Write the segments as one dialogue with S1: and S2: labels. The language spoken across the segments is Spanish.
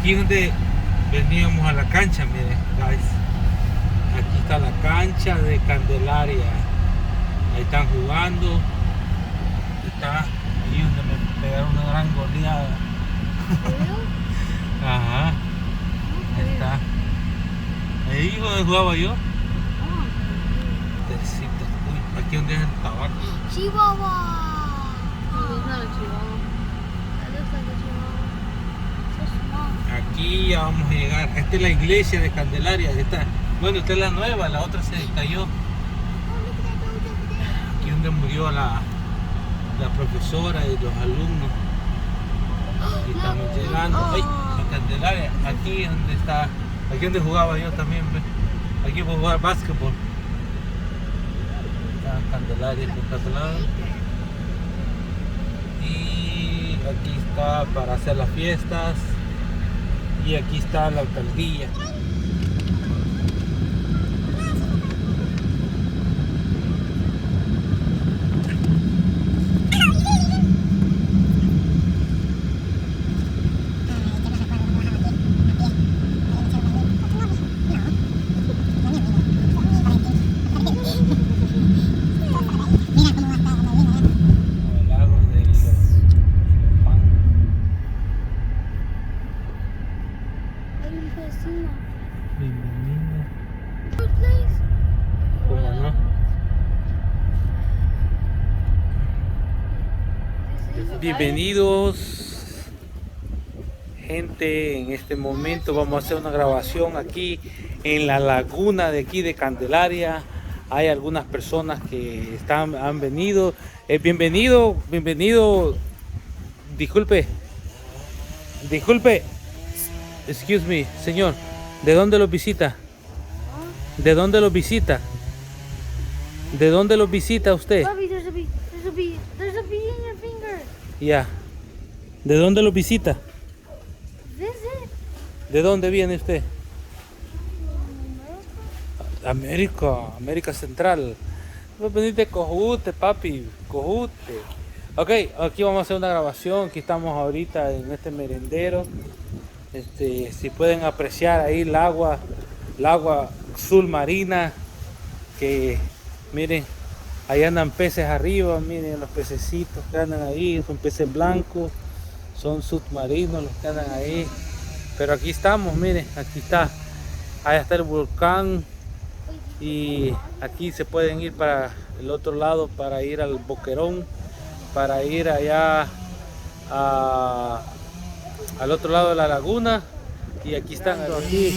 S1: Aquí donde veníamos a la cancha, miren, guys. Aquí está la cancha de Candelaria. Ahí están jugando. Está ahí donde me pegaron una gran goleada. Ajá. Ahí está. Ahí donde jugaba yo. Uy, aquí donde es el tabaco.
S2: Chihuahua.
S1: Aquí ya vamos a llegar. Esta es la iglesia de Candelaria. Esta, bueno, esta es la nueva, la otra se cayó. Aquí donde murió la profesora y los alumnos. Y estamos llegando. ¡Ay! A Candelaria. Aquí es donde está. Aquí donde jugaba yo también. ¿Ves? Aquí voy a jugar básquetbol. Está Candelaria por este lado. Y aquí está para hacer las fiestas. Y aquí está la alcaldía. Bienvenidos, gente. En este momento vamos a hacer una grabación aquí en la laguna de aquí de Candelaria. Hay algunas personas que han venido. Bienvenido. Disculpe. Excuse me, señor. ¿De dónde los visita? ¿De dónde los visita? ¿De dónde los visita usted?
S2: There's a bee in your finger.
S1: Ya. ¿De dónde los visita?
S2: Visit.
S1: ¿De dónde viene usted? América Central. Vos venís de Cojute, papi. Cojute. Ok, aquí vamos a hacer una grabación. Aquí estamos ahorita en este merendero. Si pueden apreciar ahí el agua azul marina. Que miren, ahí andan peces arriba. Miren los pececitos que andan ahí. Son peces blancos. Son submarinos los que andan ahí. Pero aquí estamos, miren, aquí está. Ahí está el volcán. Y aquí se pueden ir para el otro lado, para ir al Boquerón, para ir allá al otro lado de la laguna. Y aquí están, aquí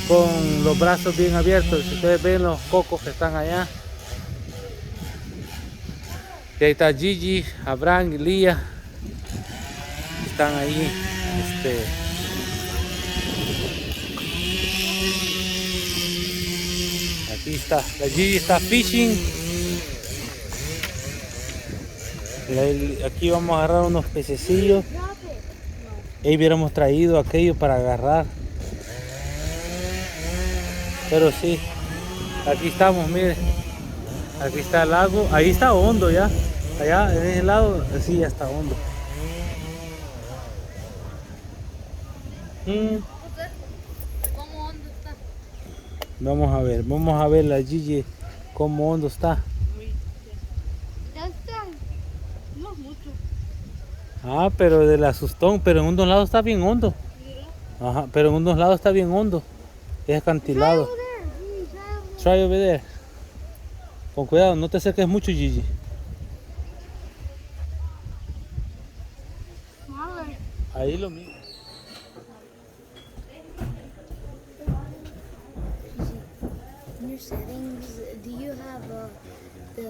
S1: con los brazos bien abiertos. Si ustedes ven los cocos que están allá. Y ahí está Gigi, Abraham y Lía. Están ahí. Aquí está, la Gigi está fishing. Aquí vamos a agarrar unos pececillos. Ahí hubiéramos traído aquello para agarrar. Pero sí, aquí estamos, miren. Aquí está el lago. Ahí está hondo ya. Allá en ese lado, sí, ya está hondo.
S2: ¿Cómo hondo está?
S1: Vamos a ver la Gigi cómo hondo está.
S2: Ya está. No mucho.
S1: Ah, pero del asustón, pero en unos lados está bien hondo. Ajá, pero en unos lados está bien hondo. Es acantilado. Try over there. Con cuidado, no te acerques mucho, Gigi. Ahí lo mismo.
S2: In your settings, do you have the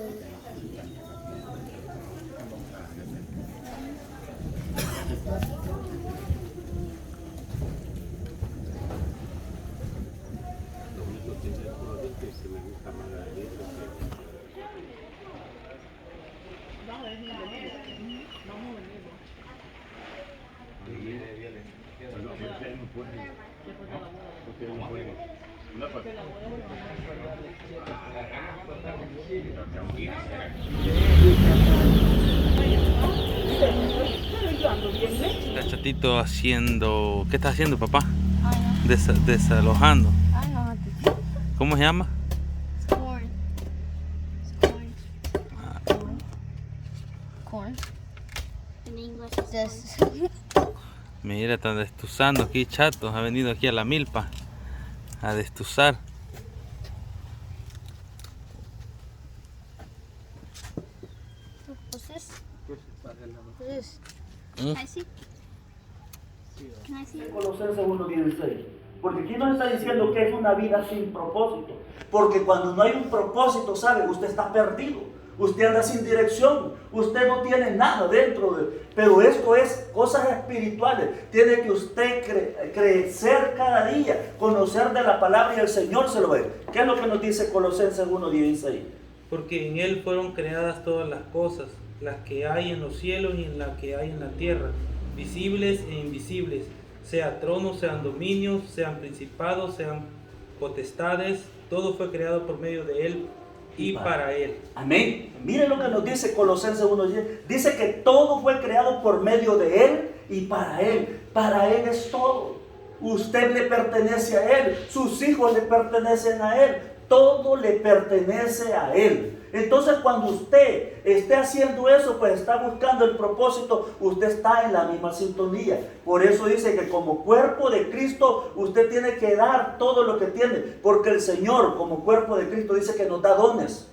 S1: Está Chatito haciendo... ¿Qué está haciendo, papá?
S2: Ay,
S1: Desalojando.
S2: no. Ay, no.
S1: ¿Cómo se llama?
S2: Corn. Corn. Corn. Corn. In English, this.
S1: Mira, están destuzando aquí, Chato. Ha venido aquí a la milpa a destuzar.
S2: What's this? What's this?
S1: Mm.
S2: Can I see? Can I see?
S3: Colosenses 1:16. Porque aquí nos está diciendo que es una vida sin propósito. Porque cuando no hay un propósito, ¿sabe? Usted está perdido. Usted anda sin dirección. Usted no tiene nada dentro de... Pero esto es cosas espirituales. Tiene que usted crecer cada día. Conocer de la palabra y el Señor se lo ve. ¿Qué es lo que nos dice Colosenses 1:16?
S1: Porque en Él fueron creadas todas las cosas, las que hay en los cielos y en las que hay en la tierra, visibles e invisibles, sean tronos, sean dominios, sean principados, sean potestades, todo fue creado por medio de Él y para Él.
S3: Amén. Mire lo que nos dice Colosenses 1:10. Dice que todo fue creado por medio de Él y para Él. Para Él es todo. Usted le pertenece a Él. Sus hijos le pertenecen a Él. Todo le pertenece a Él. Entonces cuando usted esté haciendo eso, pues está buscando el propósito, usted está en la misma sintonía. Por eso dice que como cuerpo de Cristo, usted tiene que dar todo lo que tiene. Porque el Señor, como cuerpo de Cristo, dice que nos da dones.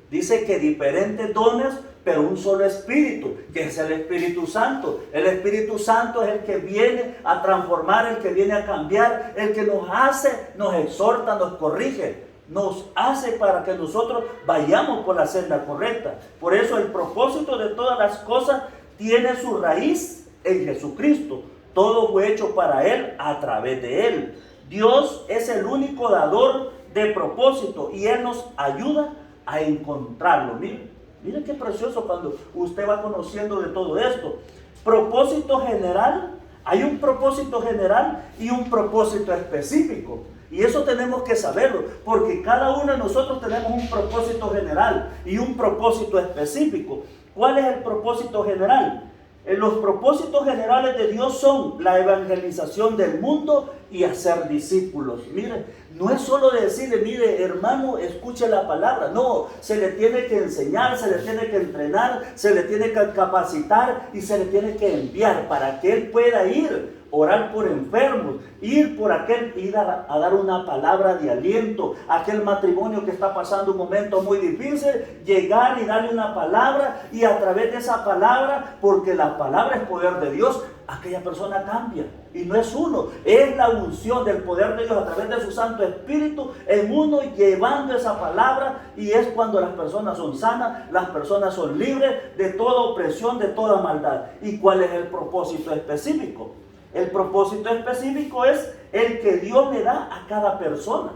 S3: Dice que diferentes dones, pero un solo Espíritu, que es el Espíritu Santo. El Espíritu Santo es el que viene a transformar, el que viene a cambiar, el que nos hace, nos exhorta, nos corrige. Nos hace para que nosotros vayamos por la senda correcta. Por eso el propósito de todas las cosas tiene su raíz en Jesucristo. Todo fue hecho para Él, a través de Él. Dios es el único dador de propósito y Él nos ayuda a encontrarlo. Mire qué precioso cuando usted va conociendo de todo esto. Propósito general, hay un propósito general y un propósito específico. Y eso tenemos que saberlo, porque cada uno de nosotros tenemos un propósito general y un propósito específico. ¿Cuál es el propósito general? Los propósitos generales de Dios son la evangelización del mundo y hacer discípulos. Mire, no es solo decirle, mire hermano, escuche la palabra. No, se le tiene que enseñar, se le tiene que entrenar, se le tiene que capacitar y se le tiene que enviar para que él pueda ir, orar por enfermos, ir por aquel, ir a dar una palabra de aliento, aquel matrimonio que está pasando un momento muy difícil, llegar y darle una palabra y a través de esa palabra, porque la palabra es poder de Dios, aquella persona cambia. Y no es uno, es la unción del poder de Dios a través de su Santo Espíritu en uno llevando esa palabra, y es cuando las personas son sanas, las personas son libres de toda opresión, de toda maldad. ¿Y cuál es el propósito específico? El propósito específico es el que Dios le da a cada persona.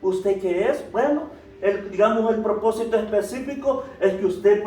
S3: ¿Usted qué es? Bueno, digamos el propósito específico es que usted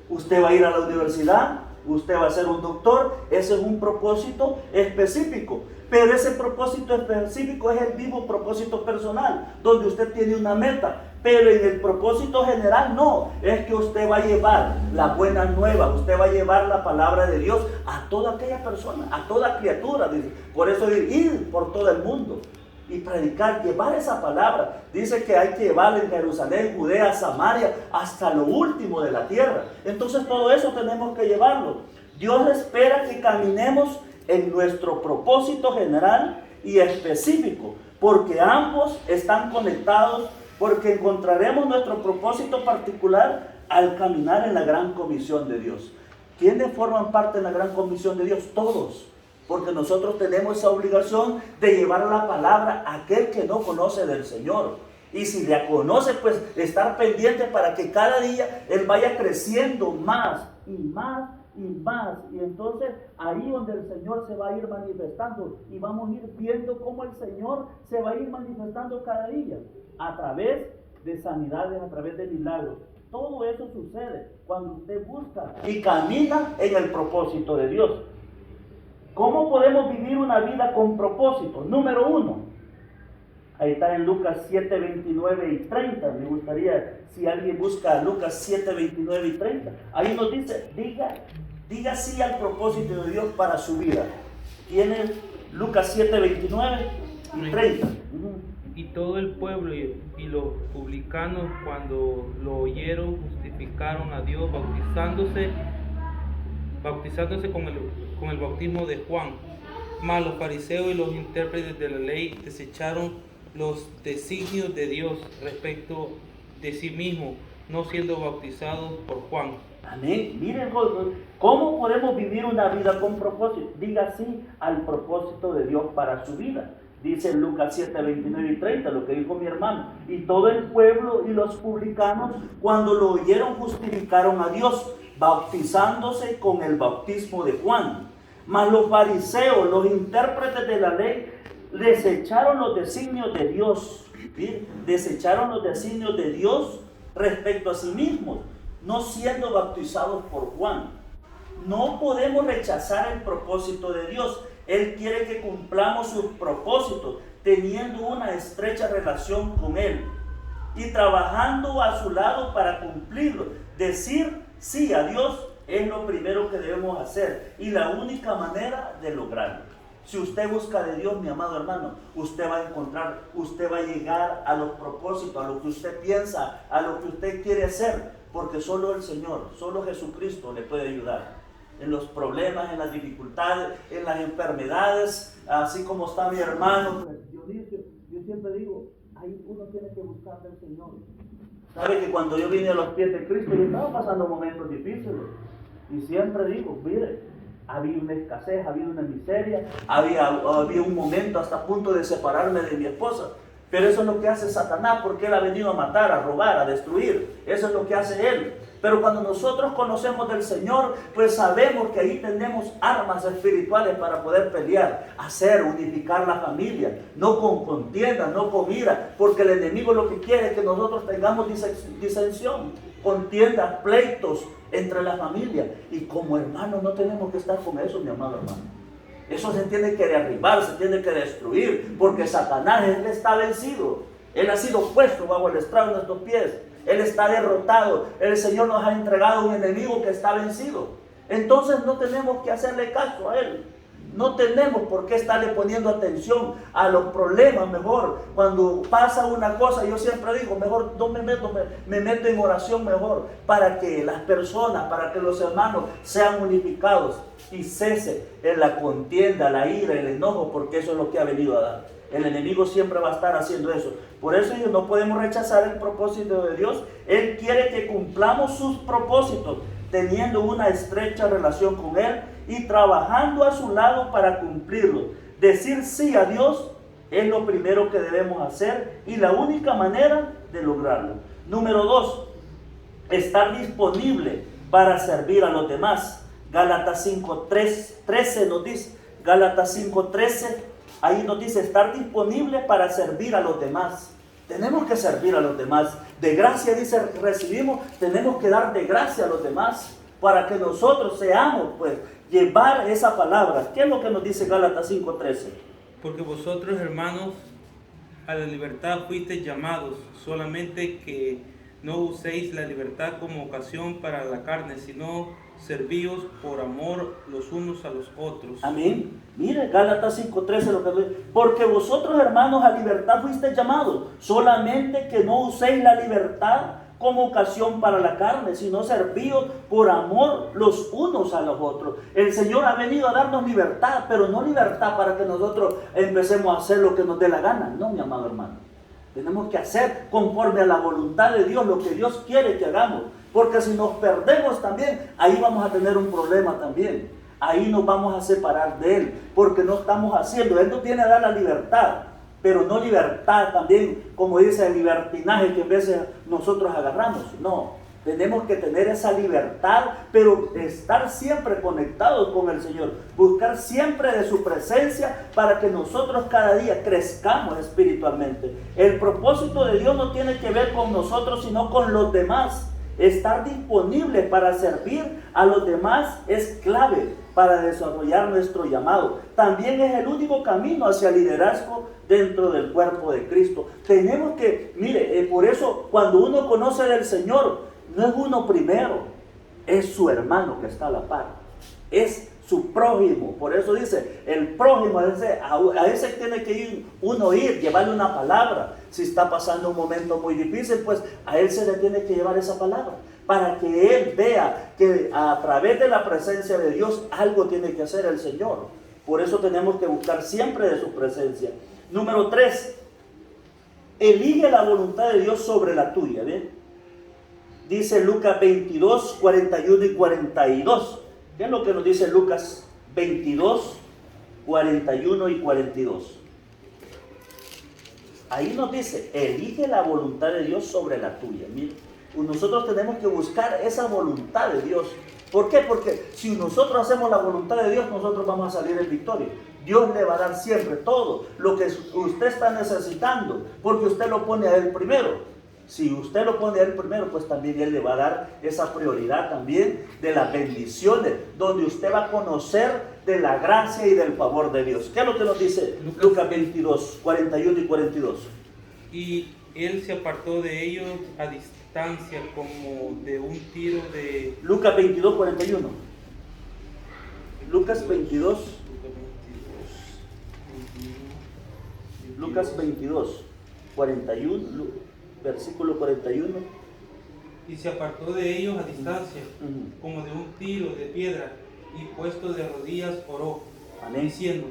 S3: usted va a ir a la universidad, usted va a ser un doctor. Ese es un propósito específico. Pero ese propósito específico es el vivo propósito personal, donde usted tiene una meta. Pero en el propósito general no, es que usted va a llevar la buena nueva, usted va a llevar la palabra de Dios a toda aquella persona, a toda criatura. Dice. Por eso ir por todo el mundo y predicar, llevar esa palabra. Dice que hay que llevarla en Jerusalén, Judea, Samaria, hasta lo último de la tierra. Entonces todo eso tenemos que llevarlo. Dios espera que caminemos en nuestro propósito general y específico, porque ambos están conectados, porque encontraremos nuestro propósito particular al caminar en la gran comisión de Dios. ¿Quiénes forman parte de la gran comisión de Dios? Todos, porque nosotros tenemos esa obligación de llevar la palabra a aquel que no conoce del Señor. Y si la conoce, pues estar pendiente para que cada día él vaya creciendo más y más y más. Y entonces ahí donde el Señor se va a ir manifestando, y vamos a ir viendo cómo el Señor se va a ir manifestando cada día a través de sanidades, a través de milagros. Todo eso sucede cuando usted busca y camina en el propósito de Dios. ¿Cómo podemos vivir una vida con propósito? Número 1, ahí está en Lucas 7, 29 y 30. Me gustaría, si alguien busca Lucas 7, 29 y 30, ahí nos dice, diga Diga sí al propósito de Dios para su vida. Tiene Lucas 7, 29 y 30.
S4: Y todo el pueblo y los publicanos, cuando lo oyeron, justificaron a Dios bautizándose con el bautismo de Juan. Mas los fariseos y los intérpretes de la ley desecharon los designios de Dios respecto de sí mismos, no siendo bautizados por Juan.
S3: Amén. Miren, ¿cómo podemos vivir una vida con propósito? Diga sí al propósito de Dios para su vida. Dice Lucas 7, 29 y 30, lo que dijo mi hermano. Y todo el pueblo y los publicanos, cuando lo oyeron, justificaron a Dios, bautizándose con el bautismo de Juan. Mas los fariseos, los intérpretes de la ley, desecharon los designios de Dios. ¿Sí? Desecharon los designios de Dios respecto a sí mismos, no siendo bautizados por Juan. No podemos rechazar el propósito de Dios. Él quiere que cumplamos sus propósitos, teniendo una estrecha relación con Él y trabajando a su lado para cumplirlo. Decir sí a Dios es lo primero que debemos hacer y la única manera de lograrlo. Si usted busca de Dios, mi amado hermano, usted va a encontrar, usted va a llegar a los propósitos, a lo que usted piensa, a lo que usted quiere hacer, porque solo el Señor, solo Jesucristo le puede ayudar en los problemas, en las dificultades, en las enfermedades, así como está mi hermano. Yo siempre digo, ahí uno tiene que buscar del Señor. Sabe que cuando yo vine a los pies de Cristo, yo estaba pasando momentos difíciles, y siempre digo, mire, había una escasez, había una miseria, había un momento hasta a punto de separarme de mi esposa. Pero eso es lo que hace Satanás, porque él ha venido a matar, a robar, a destruir. Eso es lo que hace él. Pero cuando nosotros conocemos del Señor, pues sabemos que ahí tenemos armas espirituales para poder pelear, hacer, unificar la familia, no con contienda, no con ira, porque el enemigo lo que quiere es que nosotros tengamos disensión, contiendas, pleitos entre la familia. Y como hermanos no tenemos que estar con eso, mi amado hermano. Eso se tiene que derribar, se tiene que destruir, porque Satanás, él está vencido. Él ha sido puesto bajo el estrado de nuestros pies. Él está derrotado. El Señor nos ha entregado un enemigo que está vencido. Entonces no tenemos que hacerle caso a él. No tenemos por qué estarle poniendo atención a los problemas. Mejor cuando pasa una cosa, yo siempre digo, mejor no me meto en oración mejor, para que las personas, para que los hermanos sean unificados y cese en la contienda, la ira, el enojo, porque eso es lo que ha venido a dar. El enemigo siempre va a estar haciendo eso. Por eso no podemos rechazar el propósito de Dios. Él quiere que cumplamos sus propósitos, teniendo una estrecha relación con Él y trabajando a su lado para cumplirlo. Decir sí a Dios es lo primero que debemos hacer y la única manera de lograrlo. Número 2, estar disponible para servir a los demás. Gálatas 5:13 nos dice, Gálatas 5:13, ahí nos dice estar disponible para servir a los demás. Tenemos que servir a los demás. De gracia, dice, recibimos, tenemos que dar de gracia a los demás para que nosotros seamos, pues, llevar esa palabra. ¿Qué es lo que nos dice Gálatas 5:13?
S4: Porque vosotros, hermanos, a la libertad fuisteis llamados, solamente que no uséis la libertad como ocasión para la carne, sino servíos por amor los unos a los otros.
S3: Amén. Mire, Gálatas 5:13 lo que dice. Porque vosotros, hermanos, a libertad fuisteis llamados, solamente que no uséis la libertad como ocasión para la carne, sino servíos por amor los unos a los otros. El Señor ha venido a darnos libertad, pero no libertad para que nosotros empecemos a hacer lo que nos dé la gana. No, mi amado hermano. Tenemos que hacer conforme a la voluntad de Dios, lo que Dios quiere que hagamos. Porque si nos perdemos también, ahí vamos a tener un problema también. Ahí nos vamos a separar de Él, porque no estamos haciendo. Él nos viene a dar la libertad, pero no libertad también, como dice el libertinaje que a veces nosotros agarramos. No, tenemos que tener esa libertad, pero estar siempre conectados con el Señor. Buscar siempre de su presencia para que nosotros cada día crezcamos espiritualmente. El propósito de Dios no tiene que ver con nosotros, sino con los demás. Estar disponible para servir a los demás es clave para desarrollar nuestro llamado. También es el único camino hacia el liderazgo dentro del cuerpo de Cristo. Tenemos que, mire, por eso cuando uno conoce del Señor, no es uno primero, es su hermano que está a la par. es su prójimo. Por eso dice, el prójimo, a ese tiene que ir uno llevarle una palabra. Si está pasando un momento muy difícil, pues a él se le tiene que llevar esa palabra, para que él vea que a través de la presencia de Dios algo tiene que hacer el Señor. Por eso tenemos que buscar siempre de su presencia. Número 3, elige la voluntad de Dios sobre la tuya. ¿Bien? Dice Lucas 22, 41 y 42. ¿Qué es lo que nos dice Lucas 22, 41 y 42? Ahí nos dice, elige la voluntad de Dios sobre la tuya. Mira, nosotros tenemos que buscar esa voluntad de Dios. ¿Por qué? Porque si nosotros hacemos la voluntad de Dios, nosotros vamos a salir en victoria. Dios le va a dar siempre todo lo que usted está necesitando, porque usted lo pone a Él primero. Si usted lo pone a Él primero, pues también Él le va a dar esa prioridad también de las bendiciones, donde usted va a conocer de la gracia y del favor de Dios. ¿Qué es lo que nos dice Lucas 22, 41 y 42?
S4: Y él se apartó de ellos a distancia como de un tiro de...
S3: Lucas 22, 41. Lucas 22. Lucas 22, 41, versículo 41.
S4: Y se apartó de ellos a distancia, como de un tiro de piedra, y puesto de rodillas oró,
S3: Amén.
S4: diciendo,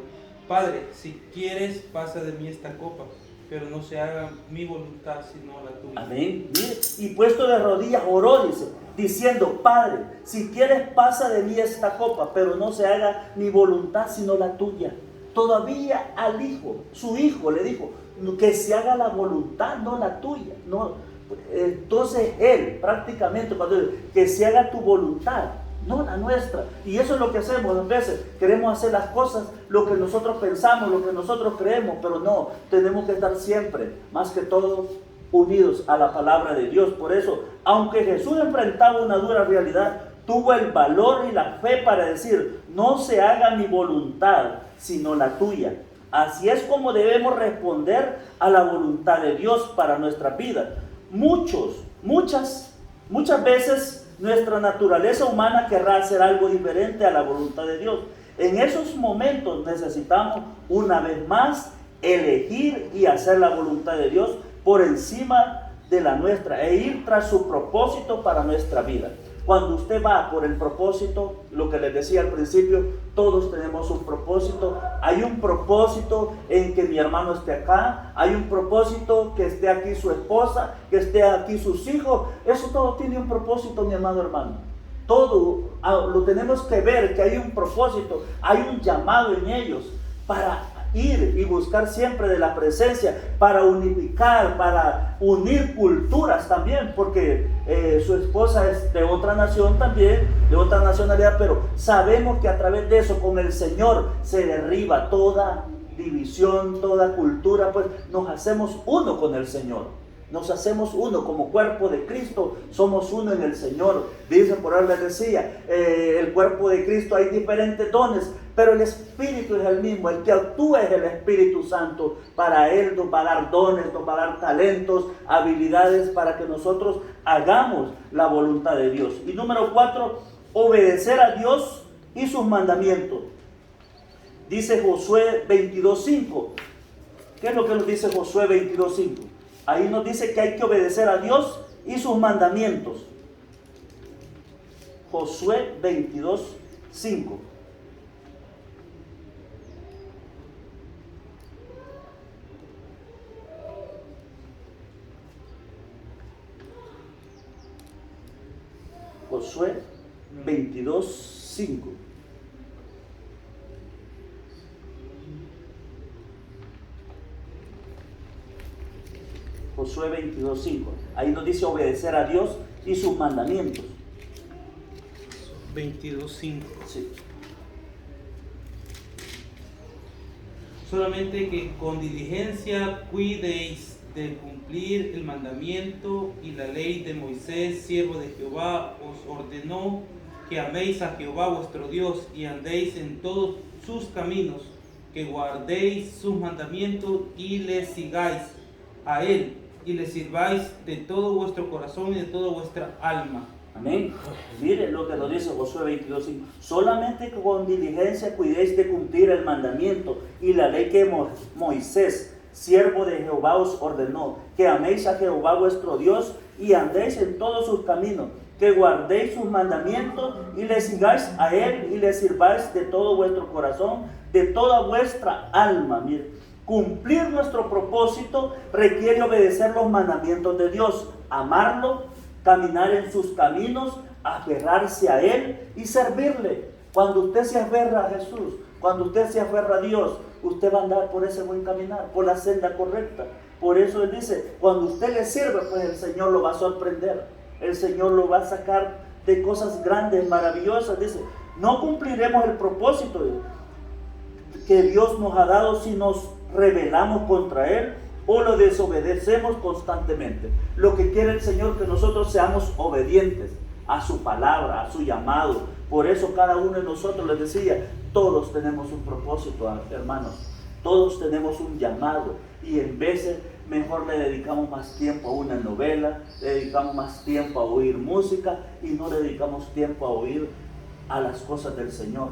S4: Padre, si quieres, pasa de mí esta copa, pero no se haga mi voluntad, sino la tuya.
S3: Amén. Mire, y puesto de rodillas oró, dice, diciendo, Padre, si quieres, pasa de mí esta copa, pero no se haga mi voluntad, sino la tuya. Todavía al hijo, su hijo le dijo, que se haga la voluntad, no la tuya. No. Entonces él prácticamente cuando dice, que se haga tu voluntad, no la nuestra. Y eso es lo que hacemos a veces. Queremos hacer las cosas lo que nosotros pensamos, lo que nosotros creemos, pero no, tenemos que estar siempre, más que todo, unidos a la palabra de Dios. Por eso, aunque Jesús enfrentaba una dura realidad, tuvo el valor y la fe para decir, no se haga mi voluntad, sino la tuya. Así es como debemos responder a la voluntad de Dios para nuestra vida. Muchas veces nuestra naturaleza humana querrá hacer algo diferente a la voluntad de Dios. En esos momentos necesitamos una vez más elegir y hacer la voluntad de Dios por encima de la nuestra e ir tras su propósito para nuestra vida. Cuando usted va por el propósito, lo que les decía al principio, todos tenemos un propósito. Hay un propósito en que mi hermano esté acá, hay un propósito que esté aquí su esposa, que esté aquí sus hijos. Eso todo tiene un propósito, mi amado hermano. Todo lo tenemos que ver, que hay un propósito, hay un llamado en ellos para ir y buscar siempre de la presencia, para unificar, para unir culturas también, porque su esposa es de otra nación también, de otra nacionalidad, pero sabemos que a través de eso, con el Señor, se derriba toda división, toda cultura, pues nos hacemos uno con el Señor. Nos hacemos uno como cuerpo de Cristo, somos uno en el Señor. Dice, por ahí les decía, el cuerpo de Cristo hay diferentes dones, pero el Espíritu es el mismo. El que actúa es el Espíritu Santo. Para Él nos va a dar dones, nos va a dar talentos, habilidades para que nosotros hagamos la voluntad de Dios. Y número 4, obedecer a Dios y sus mandamientos. Dice Josué 22:5. ¿Qué es lo que nos dice Josué 22:5? Ahí nos dice que hay que obedecer a Dios y sus mandamientos. Josué 22:5. Josué 22:5. Josué 22:5. Ahí nos dice obedecer a Dios y sus mandamientos.
S4: 22:5.
S3: Sí.
S4: Solamente que con diligencia cuidéis de cumplir el mandamiento y la ley de Moisés, siervo de Jehová, os ordenó que améis a Jehová vuestro Dios y andéis en todos sus caminos, que guardéis sus mandamientos y le sigáis a él y le sirváis de todo vuestro corazón y de toda vuestra alma.
S3: Amén. Mire lo que nos dice Josué 22:5. Solamente que con diligencia cuidéis de cumplir el mandamiento y la ley que Moisés, siervo de Jehová, os ordenó, que améis a Jehová vuestro Dios y andéis en todos sus caminos, que guardéis sus mandamientos y le sigáis a él y le sirváis de todo vuestro corazón, de toda vuestra alma. Mire, cumplir nuestro propósito requiere obedecer los mandamientos de Dios, amarlo, caminar en sus caminos, aferrarse a él y servirle. Cuando usted se aferra a Jesús, cuando usted se aferra a Dios, usted va a andar por ese buen caminar, por la senda correcta. Por eso él dice, cuando usted le sirve, pues el Señor lo va a sorprender. El Señor lo va a sacar de cosas grandes, maravillosas. Dice, no cumpliremos el propósito que Dios nos ha dado si nos rebelamos contra él o lo desobedecemos constantemente. Lo que quiere el Señor es que nosotros seamos obedientes a su palabra, a su llamado. Por eso cada uno de nosotros, les decía, todos tenemos un propósito, hermanos. Todos tenemos un llamado y en veces mejor le dedicamos más tiempo a una novela, le dedicamos más tiempo a oír música y no le dedicamos tiempo a oír a las cosas del Señor.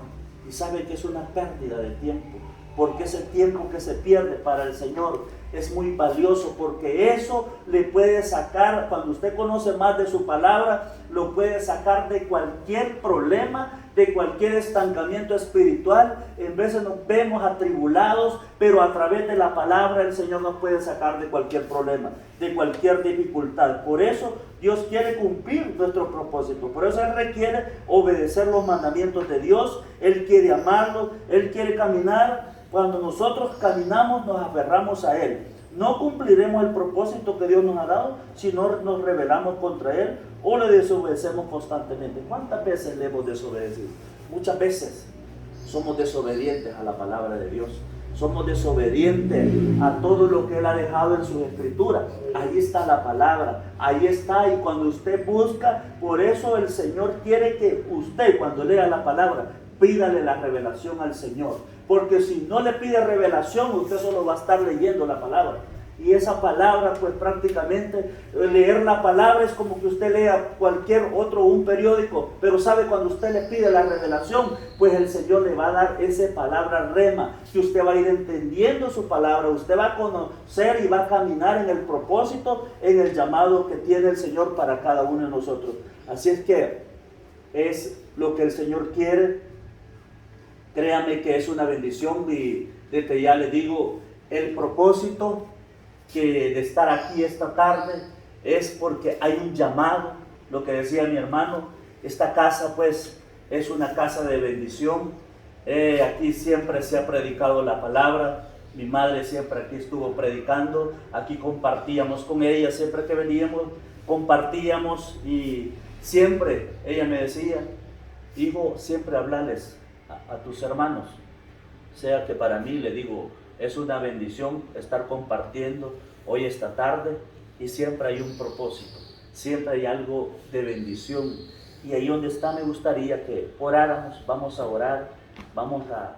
S3: Y sabe que es una pérdida de tiempo, porque ese tiempo que se pierde para el Señor es muy valioso, porque eso le puede sacar, cuando usted conoce más de su palabra, lo puede sacar de cualquier problema, de cualquier estancamiento espiritual. En veces nos vemos atribulados, pero a través de la palabra el Señor nos puede sacar de cualquier problema, de cualquier dificultad. Por eso Dios quiere cumplir nuestro propósito, por eso Él requiere obedecer los mandamientos de Dios, Él quiere amarlo, Él quiere caminar. Cuando nosotros caminamos, nos aferramos a Él. No cumpliremos el propósito que Dios nos ha dado si no nos rebelamos contra Él o le desobedecemos constantemente. ¿Cuántas veces le hemos desobedecido? Muchas veces somos desobedientes a la palabra de Dios. Somos desobedientes a todo lo que Él ha dejado en sus escrituras. Ahí está la palabra, ahí está. Y cuando usted busca, por eso el Señor quiere que usted, cuando lea la palabra, pídale la revelación al Señor. Porque si no le pide revelación, usted solo va a estar leyendo la palabra. Y esa palabra, pues prácticamente, leer la palabra es como que usted lea cualquier otro, un periódico. Pero sabe, cuando usted le pide la revelación, pues el Señor le va a dar esa palabra rema, que usted va a ir entendiendo su palabra. Usted va a conocer y va a caminar en el propósito, en el llamado que tiene el Señor para cada uno de nosotros. Así es que es lo que el Señor quiere. Créame que es una bendición y desde ya le digo, el propósito de estar aquí esta tarde es porque hay un llamado. Lo que decía mi hermano, esta casa pues es una casa de bendición. Aquí siempre se ha predicado la palabra. Mi madre siempre aquí estuvo predicando. Aquí compartíamos con ella, siempre que veníamos compartíamos y siempre ella me decía, hijo, siempre hablales a tus hermanos. O sea que para mí, le digo, es una bendición estar compartiendo hoy esta tarde y siempre hay un propósito, siempre hay algo de bendición. Y ahí donde está me gustaría que oráramos. Vamos a orar, vamos a